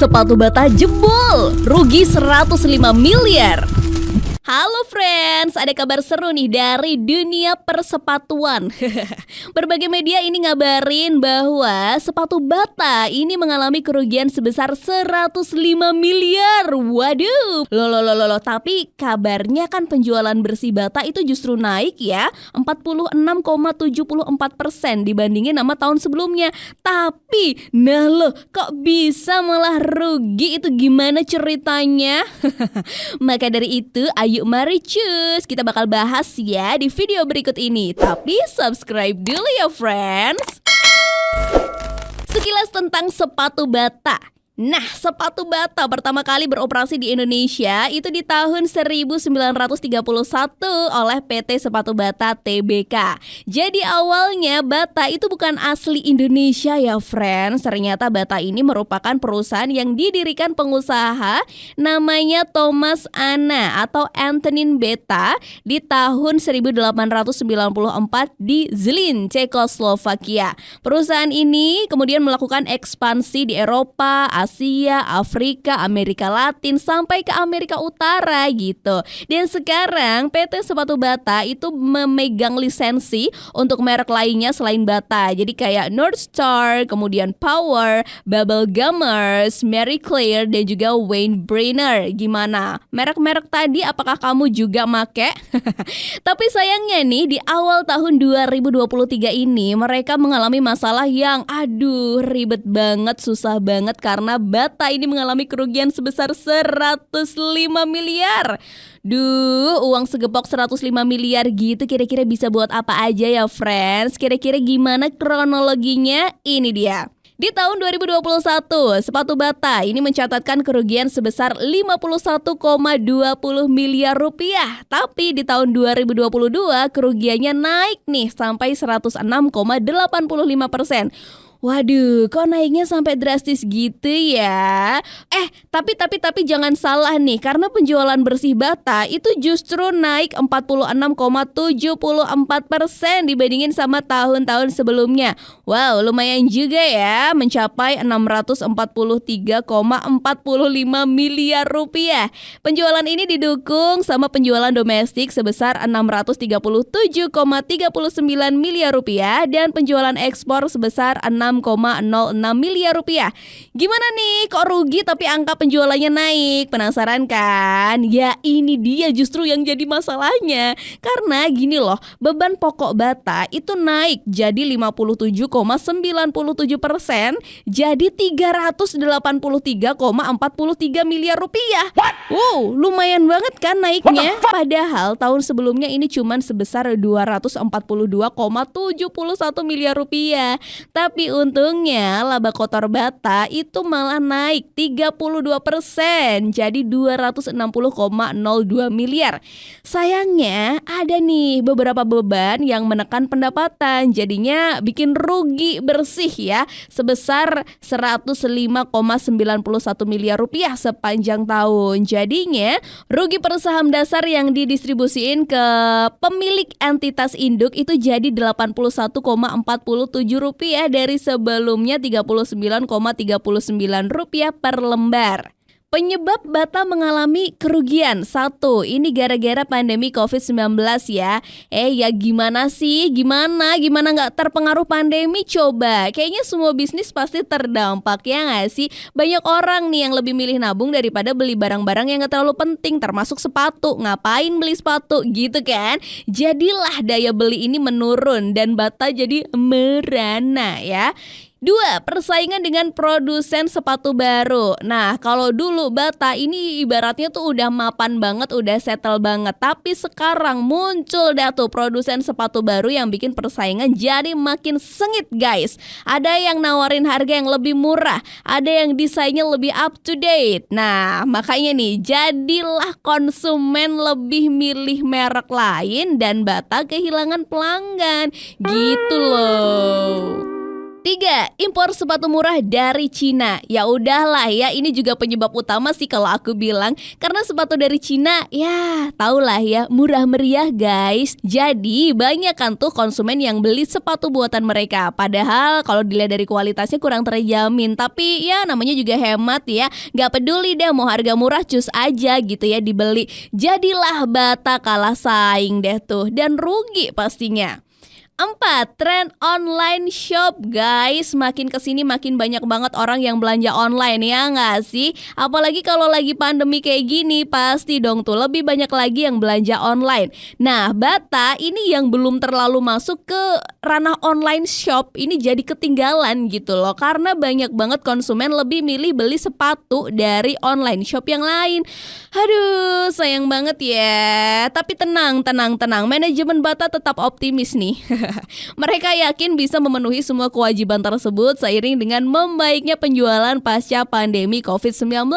Sepatu Bata jebol, rugi 105 miliar. Halo friends, ada kabar seru nih dari dunia persepatuan. Berbagai media ini ngabarin bahwa sepatu Bata ini mengalami kerugian sebesar 105 miliar. Waduh, loh, tapi kabarnya kan penjualan bersih Bata itu justru naik ya, 46,74% dibandingin sama tahun sebelumnya. Tapi, kok bisa malah rugi, itu gimana ceritanya? Maka dari itu, ayo mari cus, kita bakal bahas ya di video berikut ini. Tapi subscribe dulu ya friends. Sekilas tentang sepatu Bata. Nah, sepatu Bata pertama kali beroperasi di Indonesia itu di tahun 1931 oleh PT Sepatu Bata Tbk. Jadi awalnya Bata itu bukan asli Indonesia ya friends. Ternyata Bata ini merupakan perusahaan yang didirikan pengusaha namanya Thomas Anna atau Antonin Beta di tahun 1894 di Zlín, Cekoslovakia. Perusahaan ini kemudian melakukan ekspansi di Eropa, Asia, Afrika, Amerika Latin sampai ke Amerika Utara gitu. Dan sekarang PT Sepatu Bata itu memegang lisensi untuk merek lainnya selain Bata. Jadi kayak North Star, kemudian Power, Bubble Gummers, Marie Claire dan juga Wayne Brenner. Gimana? Merek-merek tadi apakah kamu juga make? Tapi sayangnya nih di awal tahun 2023 ini mereka mengalami masalah yang ribet banget, susah banget karena Bata ini mengalami kerugian sebesar 105 miliar. Uang segepok 105 miliar gitu kira-kira bisa buat apa aja ya friends? Kira-kira gimana kronologinya? Ini dia. Di tahun 2021, sepatu Bata ini mencatatkan kerugian sebesar 51,20 miliar rupiah. Tapi di tahun 2022 kerugiannya naik nih sampai 106,85%. Waduh, kok naiknya sampai drastis gitu ya? Tapi jangan salah nih, karena penjualan bersih Bata itu justru naik 46,74% dibandingin sama tahun-tahun sebelumnya. Wow, lumayan juga ya, mencapai 643,45 miliar rupiah. Penjualan ini didukung sama penjualan domestik sebesar 637,39 miliar rupiah dan penjualan ekspor sebesar 6,06 miliar rupiah. Gimana nih, kok rugi tapi angka penjualannya naik? Penasaran kan? Ya ini dia justru yang jadi masalahnya. Karena gini loh, beban pokok Bata itu naik jadi 57,97%, jadi 383,43 miliar rupiah. Wow, lumayan banget kan naiknya. Padahal tahun sebelumnya ini cuman sebesar 242,71 miliar rupiah. Tapi untungnya laba kotor Bata itu malah naik 32%, jadi 260,02 miliar. Sayangnya ada nih beberapa beban yang menekan pendapatan, jadinya bikin rugi bersih ya sebesar 105,91 miliar rupiah sepanjang tahun. Jadinya rugi per saham dasar yang didistribusiin ke pemilik entitas induk itu jadi 81,47 rupiah dari sebelumnya 39,39 rupiah per lembar. Penyebab Bata mengalami kerugian. 1, ini gara-gara pandemi COVID-19 ya. Ya gimana sih? Gimana gak terpengaruh pandemi coba? Kayaknya semua bisnis pasti terdampak ya gak sih? Banyak orang nih yang lebih milih nabung daripada beli barang-barang yang gak terlalu penting, termasuk sepatu. Ngapain beli sepatu gitu kan? Jadilah daya beli ini menurun dan Bata jadi merana ya. 2, persaingan dengan produsen sepatu baru. Nah, kalau dulu Bata ini ibaratnya tuh udah mapan banget, udah settle banget. Tapi sekarang muncul dah tuh produsen sepatu baru yang bikin persaingan jadi makin sengit guys. Ada yang nawarin harga yang lebih murah, ada yang desainnya lebih up to date. Nah, makanya nih jadilah konsumen lebih milih merek lain dan Bata kehilangan pelanggan. Gitu loh. Tiga, impor sepatu murah dari Cina. Ya udahlah ya, ini juga penyebab utama sih kalau aku bilang. Karena sepatu dari Cina, ya tahulah ya, murah meriah guys. Jadi banyak kan tuh konsumen yang beli sepatu buatan mereka. Padahal kalau dilihat dari kualitasnya kurang terjamin. Tapi ya namanya juga hemat ya. Gak peduli deh mau harga murah, cus aja gitu ya dibeli. Jadilah Bata kalah saing deh tuh, dan rugi pastinya. 4. Tren online shop guys. Makin kesini makin banyak banget orang yang belanja online, ya nggak sih? Apalagi kalau lagi pandemi kayak gini, pasti dong tuh lebih banyak lagi yang belanja online. Nah, Bata ini yang belum terlalu masuk ke ranah online shop ini jadi ketinggalan gitu loh. Karena banyak banget konsumen lebih milih beli sepatu dari online shop yang lain. Aduh, sayang banget ya. Tapi tenang. Manajemen Bata tetap optimis nih. Mereka yakin bisa memenuhi semua kewajiban tersebut seiring dengan membaiknya penjualan pasca pandemi COVID-19.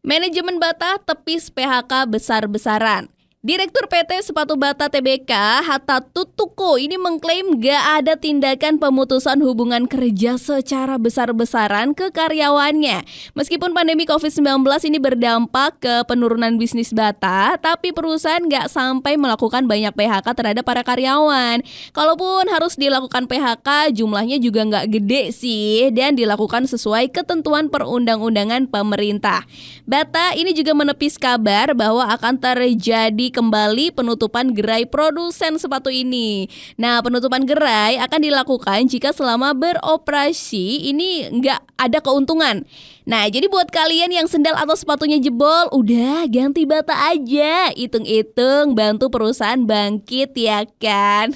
Manajemen Bata tepis PHK besar-besaran. Direktur PT Sepatu Bata Tbk, Hatta Tutuko, ini mengklaim gak ada tindakan pemutusan hubungan kerja secara besar-besaran ke karyawannya. Meskipun pandemi COVID-19 ini berdampak ke penurunan bisnis Bata, tapi perusahaan gak sampai melakukan banyak PHK terhadap para karyawan. Kalaupun harus dilakukan PHK, jumlahnya juga gak gede sih, dan dilakukan sesuai ketentuan perundang-undangan pemerintah. Bata ini juga menepis kabar bahwa akan terjadi kembali penutupan gerai produsen sepatu ini. Nah, penutupan gerai akan dilakukan jika selama beroperasi ini nggak ada keuntungan. Nah, jadi buat kalian yang sendal atau sepatunya jebol, udah ganti Bata aja. Hitung-hitung bantu perusahaan bangkit ya kan.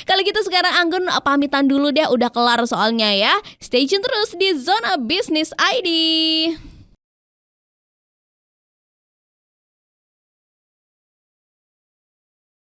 Kalau gitu sekarang Anggun pamitan dulu deh, udah kelar soalnya ya. Stay tune terus di Zona Bisnis ID.